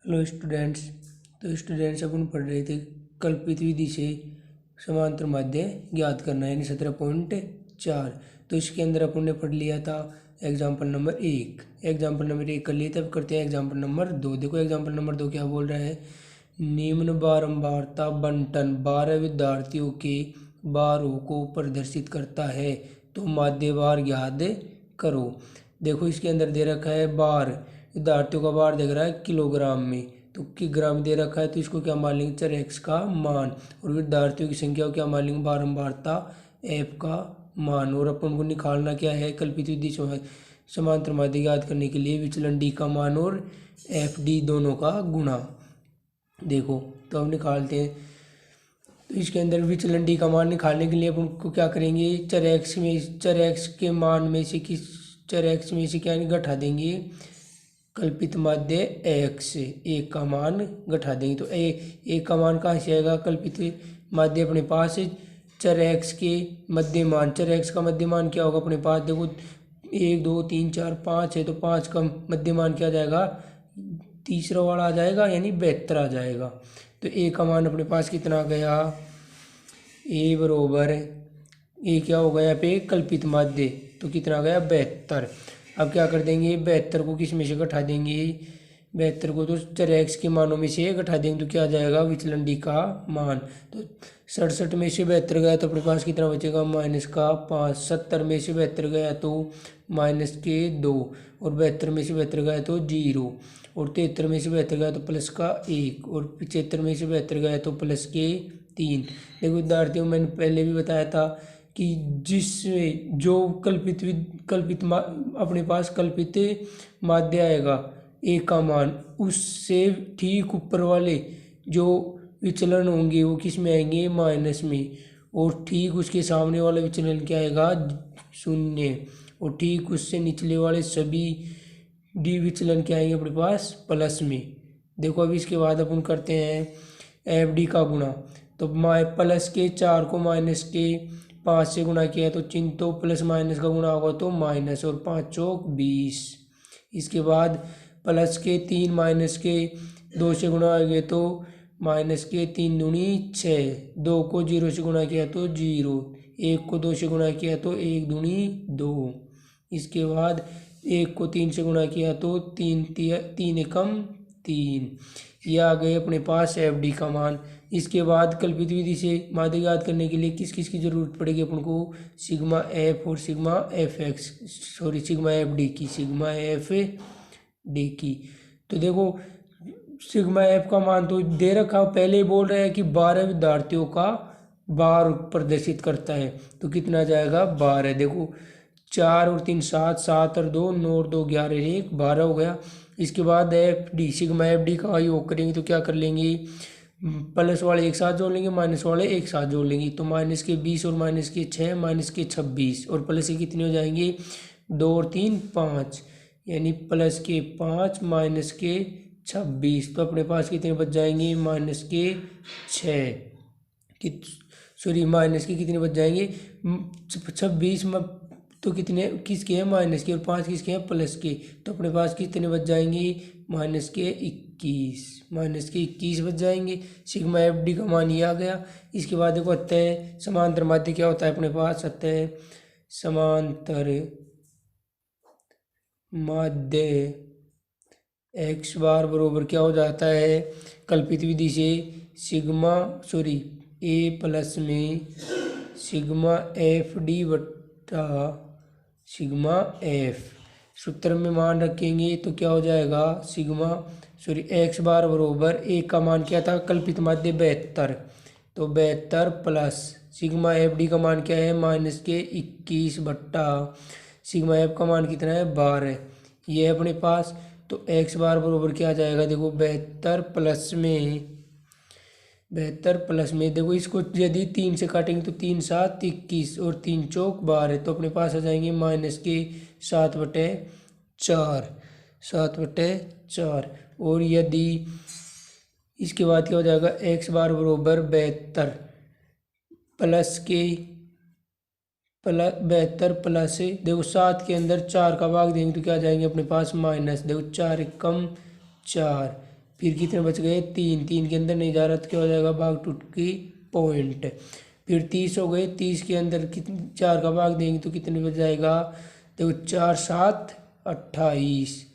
Hello students. तो students अपन पढ़ रहे थे कल्पित विधि से समांतर माध्य ज्ञात करना यानी 17.4। तो इसके अंदर अपन ने पढ़ लिया था एग्जाम्पल नंबर 1। एग्जाम्पल नंबर 1 कर लिए, तब करते हैं एग्जाम्पल नंबर 2। देखो एग्जाम्पल नंबर 2 क्या बोल रहा है। निम्न बारंबारता बंटन 12 विद्यार्थियों के बारों को प्रदर्शित करता है, तो माध्य भार ज्ञात करो। देखो इसके अंदर दे रखा है बार, विद्यार्थियों का बार देख रहा है किलोग्राम में, तो कि ग्राम दे रखा है, तो इसको क्या मान लेंगे, चर एक्स का मान, और विद्यार्थियों की संख्या को क्या मान लेंगे, बारंबारता एफ का मान। और अपन को निकालना क्या है, कल्पित विधि समांतर माध्य ज्ञात करने के लिए विचलन डी का मान और एफ डी दोनों का गुणा। देखो तो अब निकालते हैं। तो इसके अंदर विचलन डी का मान निकालने के लिए अपन को क्या करेंगे, चर एक्स के मान में से चर एक्स में से क्या घटा देंगे, कल्पित माध्य एक्स एक का मान घटा देंगे। तो एक का मान कहाँ से आएगा, कल्पित माध्य अपने पास चर एक्स के मध्यमान, चर एक्स का मध्यमान क्या होगा अपने पास, देखो 1 2 3 4 5 है, तो 5 का मध्यमान क्या जाएगा, तीसरा वाला आ जाएगा यानी 72 आ जाएगा। तो ए का मान अपने पास कितना आ गया, ए बरोबर ए क्या होगा यहाँ पे कल्पित माध्य, तो कितना आ गया 72। अब क्या कर देंगे, 72 को किस में से घटा देंगे, 72 को तो चर एक्स के मानों में से घटा देंगे, तो क्या आ जाएगा विचलन डी का मान। तो 67 में से 72 गया तो अपने पास कितना बचेगा, माइनस का 5। 70 में से 72 गया तो माइनस के 2, और 72 में से 72 गया तो 0, और 73 में से 72 गया तो प्लस का 1, और 75 में से 72 गया तो प्लस के 3। देखो विद्यार्थियों, मैंने पहले भी बताया था कि जिसमें जो अपने पास कल्पित माध्य आएगा ए का मान, उससे ठीक ऊपर वाले जो विचलन होंगे वो किस में आएंगे, माइनस में, और ठीक उसके सामने वाला विचलन क्या आएगा, 0, और ठीक उससे निचले वाले सभी डी विचलन क्या आएंगे अपने पास, प्लस में। देखो अभी इसके बाद अपन करते हैं एफ डी का गुणा। तो प्लस के 4 को माइनस के 5 से गुणा किया तो चिन्ह तो प्लस माइनस का गुणा होगा तो माइनस, और 5 चौक 20। इसके बाद प्लस के 3 माइनस के 2 से गुणा हो गए तो माइनस के 3 दूनी 6, 2 को 0 से गुणा किया तो 0, 1 को 2 से गुणा किया तो 1 दूनी 2। इसके बाद 1 को 3 से गुणा किया तो 3 एकम 3। ये आ गए अपने पास एफ डी का मान। इसके बाद कल्पित विधि से माध्य ज्ञात करने के लिए किस किस की जरूरत पड़ेगी अपन को, सिग्मा एफ और sigma F x, sigma F D की। तो देखो सिग्मा एफ का मान तो दे रखा, पहले ही बोल रहे हैं कि 12 विद्यार्थियों का बार प्रदर्शित करता है, तो कितना जाएगा 12। देखो 4 और 3 7, 7 और 2 9 और 2 11, 1 12 हो गया। इसके बाद F D, sigma F D का योग करेंगे तो क्या कर लेंगे, प्लस वाले एक साथ जोड़ लेंगे, माइनस वाले एक साथ जोड़ लेंगे, तो माइनस के 20 और माइनस के 6, माइनस के 26, और प्लस के कितने हो जाएंगे, 2 और 3 5, यानी प्लस के 5 माइनस के 26। तो अपने पास कितने बच जाएंगे, माइनस के 6 सॉरी माइनस के कितने बच जाएंगे, 26 तो कितने किसके हैं, माइनस के, और 5 किसके हैं, प्लस के। तो अपने पास कितने बच जाएंगे, माइनस के 21 बच जाएंगे। सिग्मा एफ डी का मान ये आ गया। इसके बाद देखो अतः समांतर माध्य क्या होता है अपने पास, अतः समांतर माध्य एक्स बार बरोबर क्या हो जाता है, कल्पित विधि से ए प्लस में सिग्मा एफ डी बट्टा सिग्मा एफ। सूत्र में मान रखेंगे तो क्या हो जाएगा, एक्स बार बरोबर ए का मान क्या था, कल्पित माध्य 72, तो 72 प्लस सिग्मा एफ डी का मान क्या है, माइनस के 21 बट्टा सिग्मा एफ का मान कितना है 12, ये है अपने पास। तो एक्स बार बरोबर क्या आ जाएगा, देखो 72 प्लस में देखो इसको यदि 3 से काटेंगे तो 3 7 21 और 3 चौक 12, तो अपने पास आ जाएंगे माइनस के 7/4। और यदि इसके बाद क्या हो जाएगा, एक्स बार बरोबर 72 प्लस देखो 7 के अंदर 4 का भाग देंगे तो क्या आ जाएंगे अपने पास माइनस, देखो 4 एकम 4, फिर कितने बच गए 3, 3 के अंदर नहीं जा रहा तो क्या हो जाएगा भाग टूट की पॉइंट। फिर 30 हो गए, 30 के अंदर कितने 4 का भाग देंगे तो कितने बच जाएगा, देखो 4 7 28,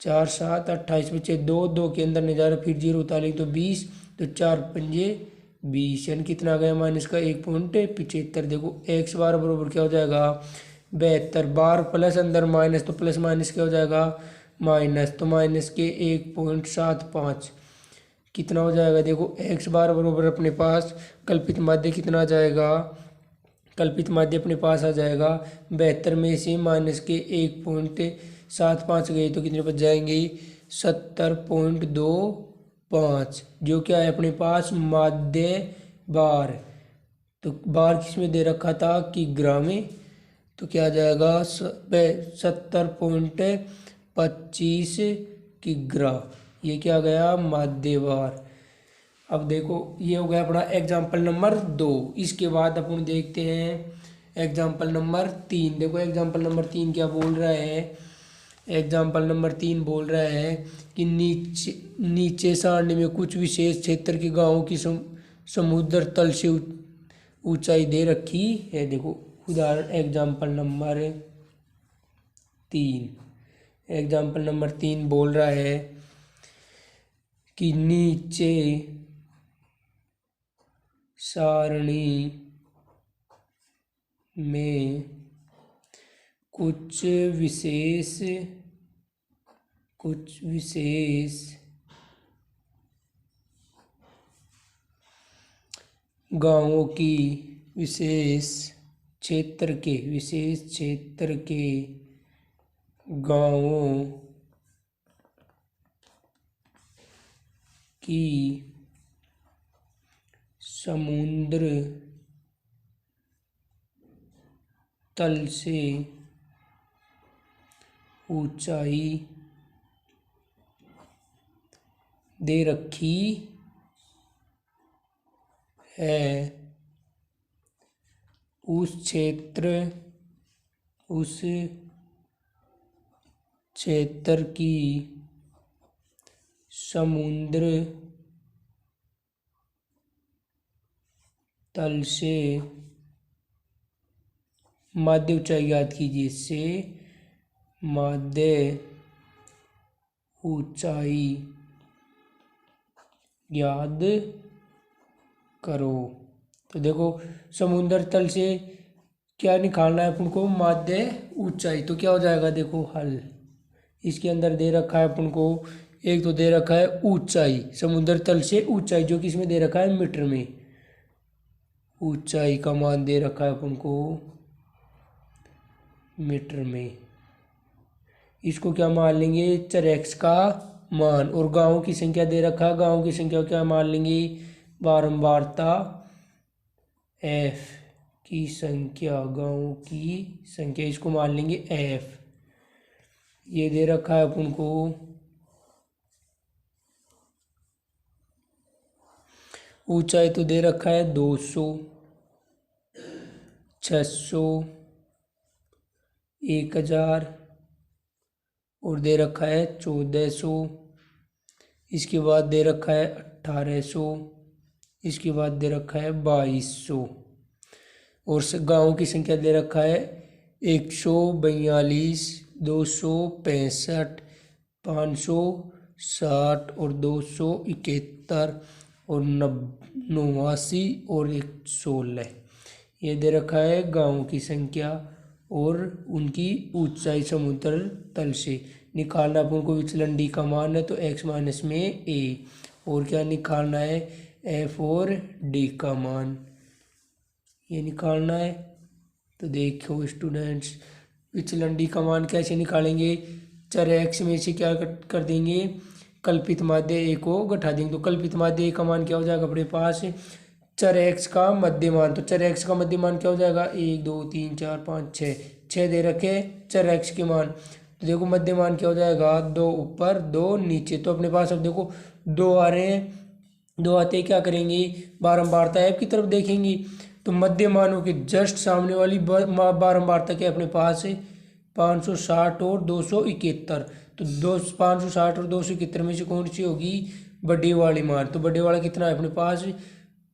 4 7 28 बचे, 2 2 के अंदर नहीं जा रहा, फिर 0 उतारेंगे तो 20, तो 4 पंजे 20, यानी कितना आ गया माइनस का 1.75। देखो x बार बराबर क्या हो जाएगा 72, बार प्लस अंदर माइनस, तो प्लस माइनस क्या हो जाएगा माइनस, तो माइनस के 1.75 कितना हो जाएगा, देखो x बार बराबर अपने पास कल्पित माध्य कितना आ जाएगा, कल्पित माध्य अपने पास आ जाएगा 72 में से माइनस के 1.75 गए तो कितने बच जाएंगे 70.25, जो क्या है अपने पास माध्य बार। तो बार किसमें दे रखा था कि ग्राम में, तो क्या आ जाएगा 70.25 किग्रा, ये क्या गया माध्य बार। अब देखो ये हो गया अपना एग्जाम्पल नंबर 2। इसके बाद अपन देखते हैं एग्जाम्पल नंबर 3। देखो एग्जाम्पल नंबर 3 क्या बोल रहा है, एग्जाम्पल नंबर 3 बोल रहा है कि नीचे सारणी में कुछ विशेष क्षेत्र के गांवों की समुद्र तल से ऊंचाई दे रखी है। देखो उदाहरण एग्जाम्पल नंबर 3, एग्जाम्पल नंबर 3 बोल रहा है कि नीचे सारणी में कुछ विशेष गांवों की विशेष क्षेत्र के गांवों की समुद्र तल से ऊंचाई दे रखी है, उस क्षेत्र की समुद्र तल से माध्य ऊंचाई ज्ञात कीजिए, से माध्य ऊंचाई ज्ञात करो। तो देखो समुद्र तल से क्या निकालना है अपन को, माध्य ऊंचाई, तो क्या हो जाएगा देखो हल, इसके अंदर दे रखा है अपन को, एक तो दे रखा है ऊंचाई, समुद्र तल से ऊंचाई जो कि इसमें दे रखा है मीटर में, ऊंचाई का मान दे रखा है अपन को मीटर में, इसको क्या मान लेंगे चर x का मान, और गांवों की संख्या दे रखा है, गांवों की संख्या क्या मान लेंगे बारंबारता f की संख्या, गांवों की संख्या इसको मान लेंगे f। ये दे रखा है अपन को ऊंचाई तो दे रखा है 200, 600, 1000 और दे रखा है 1400, इसके बाद दे रखा है 1800, इसके बाद दे रखा है 2200, और गांवों की संख्या दे रखा है 142, 265, 560 और 271 और 89 और 116, ये दे रखा है गांवों की संख्या और उनकी ऊंचाई समुद्र तल से। निकालना अपन को विचलन डी का मान है तो x माइनस में a, और क्या निकालना है f और d का मान, ये निकालना है। तो देखो स्टूडेंट्स विचलन डी का मान कैसे निकालेंगे, चर x में से क्या कर देंगे कल्पित माध्य a को घटा देंगे, तो कल्पित माध्य a का मान क्या हो जाएगा अपने पास चर x का मध्यमान, तो चर x का मध्यमान क्या हो जाएगा 1 2 3 4 5 6 दे रखे चर x के मान, तो देखो मध्यमान क्या हो जाएगा 2 ऊपर 2 नीचे, तो अपने पास अब देखो 2 आ रहे हैं, 2 आते क्या करेंगे बारंबारता f की तरफ देखेंगे, तो मध्यमानों के जस्ट सामने वाली बारंबारता क्या अपने पास है 560 और 271, तो 560 और 271 में से कौन सी होगी बड़ी वाली मान। तो बड़े वाला कितना है अपने पास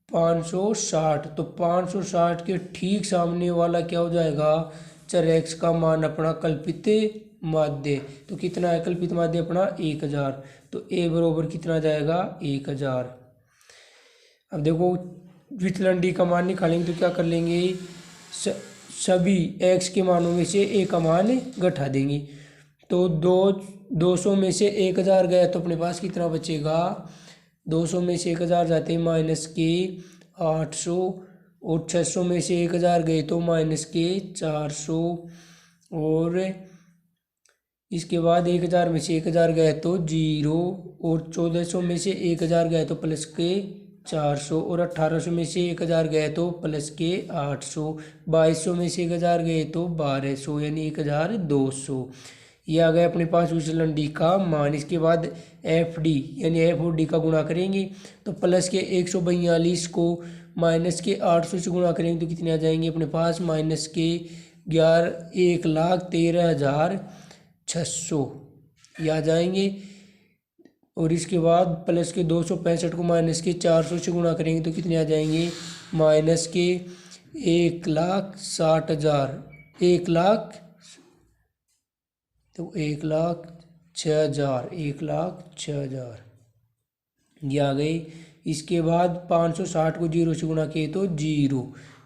560, तो 560 के ठीक सामने वाला क्या हो जाएगा चर x का मान अपना कल्पित माध्य। तो कितना है कल्पित माध्य अपना 1000। तो a बरोबर कितना जाएगा 1000। अब देखो विचलन d का मान निकालेंगे तो क्या कर लेंगे सभी x के मानों में से a का मान घटा देंगे। तो 200 में से 1000 गया तो अपने पास कितना बचेगा 200 में से 1000 जाते हैं माइनस के 800 और 600 में से 1000 गए तो माइनस के 400 और इसके बाद 1000 में से 1000 गए तो 0 और 1400 में से 1000 गए तो प्लस के 400 और 1800 में से 1000 गए तो प्लस के 800 2200 में से 1000 गए तो 1200 यानी 1200। ये आ गया अपने पास विचलन डी का मान। इसके बाद एफ डी यानी एफ और डी का गुणा करेंगे तो प्लस के 142 को माइनस के 800 से गुणा करेंगे तो कितने आ जाएंगे अपने पास माइनस के 1,13,600 ये आ जाएंगे। और इसके बाद प्लस के 265 को माइनस के 400 से गुणा करेंगे तो कितने आ जाएंगे माइनस के 1,60,000 1,06,000 ये आ गई। इसके बाद 560 को 0 से गुणा किए तो 0।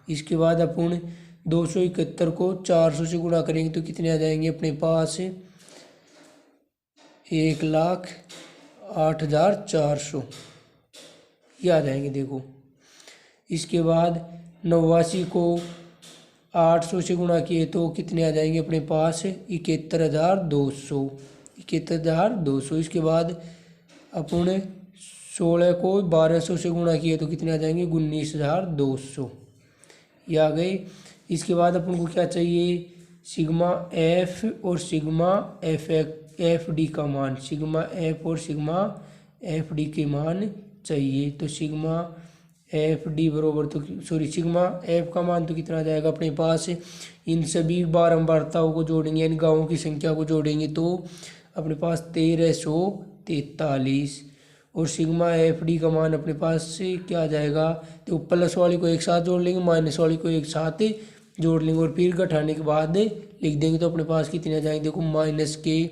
इसके बाद अपन 271 को 400 से गुणा करेंगे तो कितने आ जाएंगे अपने पास 1,08,400 ये आ जाएंगे देखो। इसके बाद 89 को 800 से गुणा किए तो कितने आ जाएंगे अपने पास 71,200। इसके बाद अपन 16 को 1200 से गुणा किए तो कितने आ जाएंगे 19,200 ये आ गए। इसके बाद अपन को क्या चाहिए सिग्मा एफ और सिग्मा एफ डी का मान। सिग्मा एफ और सिग्मा एफ डी के मान चाहिए। तो सिग्मा एफ डी बरोबर तो सिग्मा एफ का मान तो कितना आ जाएगा अपने पास इन सभी बारंबारताओं को जोड़ेंगे यानी गाँवों की संख्या को जोड़ेंगे तो अपने पास 1343। और सिग्मा एफ डी का मान अपने पास से क्या आ जाएगा तो प्लस वाली को एक साथ जोड़ लेंगे माइनस वाली को एक साथ जोड़ लेंगे और फिर घटाने के बाद लिख देंगे तो अपने पास कितने आ जाएंगे देखो माइनस के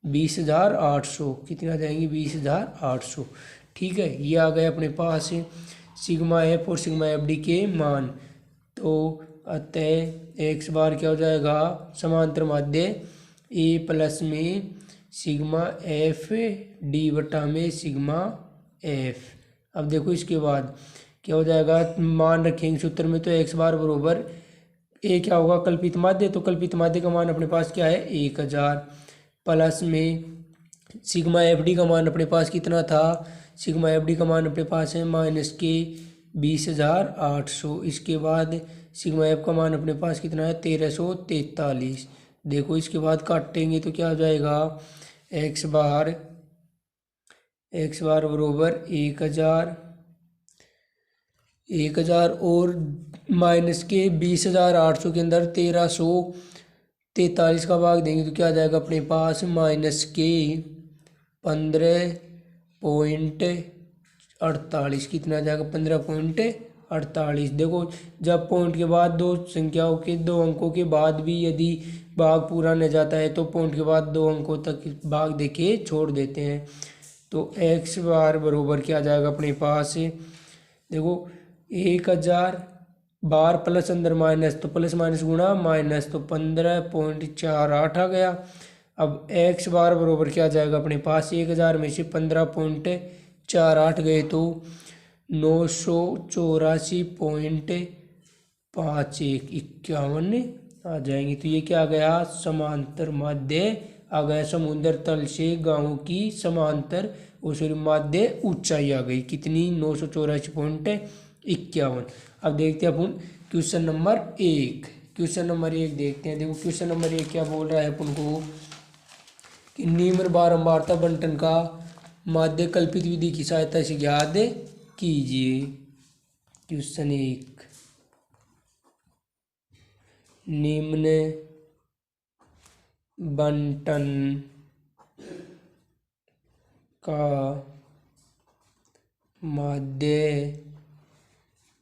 20,800 कितने आ जाएंगे 20,800। ठीक है ये आ गए अपने पास सिग्मा एफ और सिग्मा एफ डी के मान। तो अतः एक्स बार क्या हो जाएगा समांतर माध्य ए प्लस में सिग्मा एफ डी बटा में सिग्मा एफ। अब देखो इसके बाद क्या हो जाएगा मान रखेंगे सूत्र में तो एक्स बार बरोबर ए क्या होगा कल्पित माध्य। तो कल्पित माध्य का मान अपने पास क्या है 1000 प्लस में सिग्मा एफ डी का मान अपने पास कितना था सिग्मा एफ डी का मान अपने पास है माइनस के 20,800। इसके बाद सिग्मा एफ का मान अपने पास कितना है 1343। देखो इसके बाद काटेंगे तो क्या हो जाएगा एक्स बार बरोबर 1000 और माइनस के 20,800 के अंदर 1343 का भाग देंगे तो क्या आ जाएगा अपने पास माइनस के 15.48 कितना आ जाएगा 15.48। देखो जब पॉइंट के बाद दो संख्याओं के दो अंकों के बाद भी यदि भाग पूरा न जाता है तो पॉइंट के बाद 2 अंकों तक भाग देके छोड़ देते हैं। तो एक्स बार बरोबर क्या आ जाएगा अपने पास देखो 1000 बार प्लस अंदर माइनस तो प्लस माइनस गुणा माइनस तो 15.48 आ गया। अब एक्स बार बरोबर क्या आ जाएगा अपने पास 1000 में से 15.48 गए तो 984.51 आ जाएंगे। तो ये क्या आ गया समांतर माध्य आ गया समुद्र तल से गांवों की समांतर और सॉरी माध्य ऊंचाई आ गई कितनी 984.51। अब देखते हैं अपन क्वेश्चन नंबर 1 देखते हैं। देखो क्वेश्चन नंबर 1 क्या बोल रहा है अपन को कि निम्न बारंबारता बंटन का माध्य कल्पित विधि की सहायता से ज्ञात कीजिए। क्वेश्चन 1 निम्न बंटन का माध्य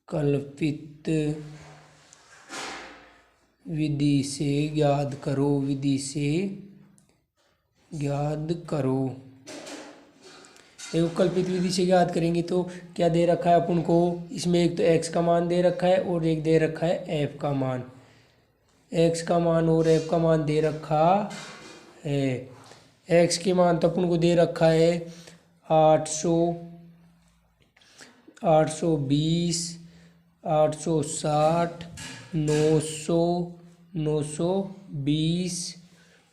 कल्पित विधि से ज्ञात करो, विधि से ज्ञात करो। देखो कल्पित विधि से ज्ञात करेंगे तो क्या दे रखा है अपन को, इसमें एक तो x का मान दे रखा है और एक दे रखा है f का मान। x का मान और f का मान दे रखा है। x के मान तो अपन को दे रखा है 800, 820, 860, 900, 920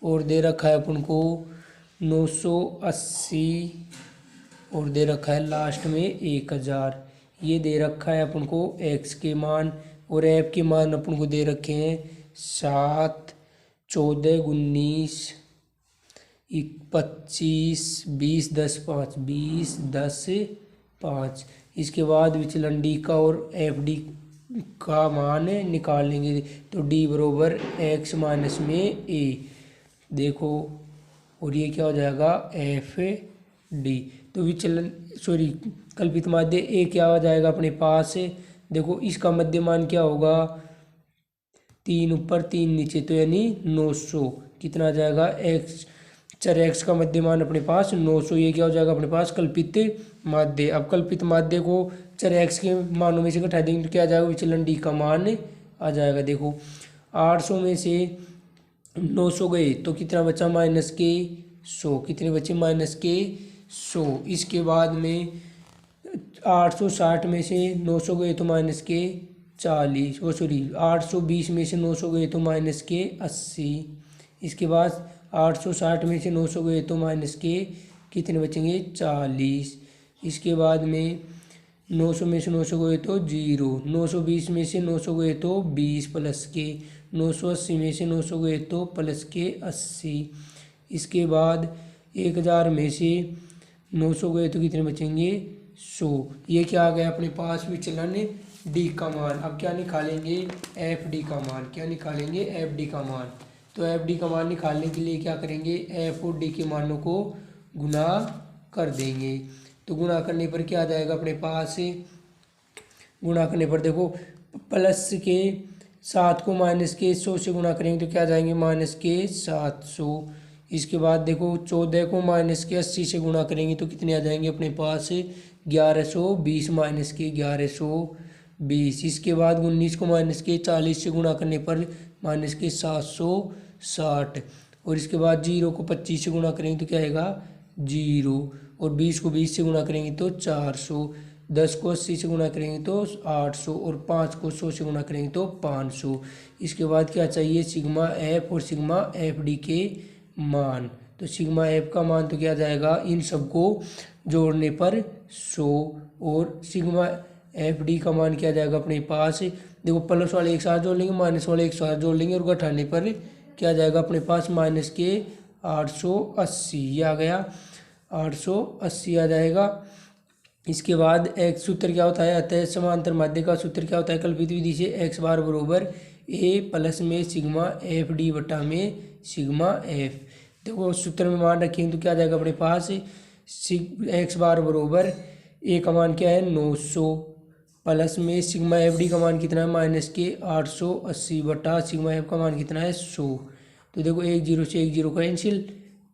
और दे रखा है अपन को 980 और दे रखा है लास्ट में 1000। ये दे रखा है अपन को x के मान और f के मान अपन को दे रखे हैं 7, 14, 19, 25, 20, 10, 5, 20, 10, 5। इसके बाद विचलन d का और एफ डी का मान निकाल लेंगे तो d बरोबर x माइनस में a। देखो और ये क्या हो जाएगा एफ डी। तो विचलन कल्पित माध्य a क्या हो जाएगा अपने पास। देखो इसका मध्यमान क्या होगा, 3 ऊपर 3 नीचे, तो यानी 900। कितना आ जाएगा x, चर x का मध्यमान अपने पास 900। ये क्या हो जाएगा अपने पास कल्पित माध्य। अब कल्पित माध्य को चर x के मानों में से घटा देंगे तो क्या आ जाएगा, विचलन d का मान आ जाएगा। देखो 800 में से 900 गए तो कितना बचा माइनस के 100। कितने बचे माइनस के 100। इसके बाद में 860 में से 900 गए तो माइनस के 40, 820 में से 900 गए तो माइनस के 80। इसके बाद 860 में से 900 गए तो माइनस के कितने बचेंगे 40। इसके बाद में 900 में से 900 गए तो 0, 920 में से 900 गए तो 20 प्लस के, 980 में से 900 गए तो प्लस के 80। इसके बाद 1000 में से 900 गए तो कितने बचेंगे 100। ये क्या आ गया अपने पास विचलन डी का मान। अब क्या निकालेंगे एफ डी का मान। क्या निकालेंगे एफ डी का मान। तो एफ डी का मान निकालने के लिए क्या करेंगे, एफ और डी के मानों को गुना कर देंगे। तो गुना करने पर क्या आ जाएगा अपने पास, गुना करने पर देखो प्लस के 7 को माइनस के 100 से गुना करेंगे तो क्या आ जाएंगे माइनस के 700। इसके बाद देखो 14 को माइनस के 80 से गुना करेंगे तो कितने आ जाएंगे अपने पास 1120 माइनस के 1120। इसके बाद 19 को माइनस के 40 से गुना करने पर माइनस के 760। और इसके बाद 0 को 25 से गुना करेंगे तो क्या आएगा 0। और 20 को 20 से गुना करेंगे तो 400। 10 को 80 से गुना करेंगे तो 800 और 5 को 100 से गुना करेंगे तो 500। इसके बाद क्या चाहिए सिग्मा एफ और सिग्मा एफ डी के मान। तो सिग्मा एफ का मान तो क्या जाएगा, इन सबको जोड़ने पर 100 और सिग्मा एफ डी का मान क्या जाएगा अपने पास। देखो प्लस वाले एक साथ जोड़ लेंगे, माइनस वाले एक साथ जोड़ लेंगे और घटाने पर क्या जाएगा अपने पास माइनस के 880। ये आ गया 880 आ जाएगा। इसके बाद एक्स सूत्र क्या होता है, अतः समांतर माध्य का सूत्र क्या होता है कल्पित विधि से, एक्स बार बरोबर ए प्लस में सिग्मा एफ डी बटा में सिग्मा एफ। देखो सूत्र में मान रखेंगे तो क्या जाएगा अपने पास, एक्स बार बरोबर ए का मान क्या है 900 प्लस में सिग्मा एफ डी का मान कितना है माइनस के 880 बटा सिग्मा एफ का मान कितना है 100। तो देखो 1 0 से 1 0 कैंसिल,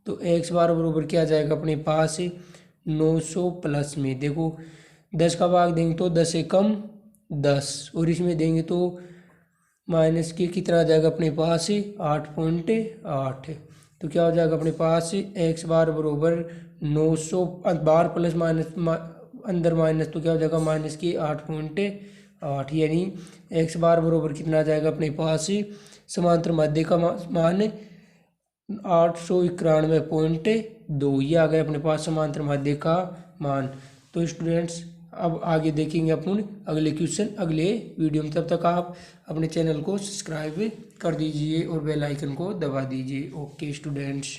तो एक्स बार बरोबर क्या जाएगा अपने पास 900 प्लस में देखो 10 का भाग देंगे तो 10 से कम 10 और इसमें देंगे तो माइनस के कितना आ जाएगा अपने पास 8.8। तो क्या हो जाएगा अपने पास एक्स बार बरोबर 900 बार प्लस माइनस अंदर माइनस तो क्या हो जाएगा माइनस की 8.8। यानी एक्स बार बरोबर कितना आ जाएगा अपने पास समांतर माध्य का मान 891.2। ये आ गया अपने पास समांतर माध्य का मान। तो स्टूडेंट्स अब आगे देखेंगे अपन अगले क्वेश्चन अगले वीडियो में। तब तक आप अपने चैनल को सब्सक्राइब कर दीजिए और बेल आइकन को दबा दीजिए। Okay students.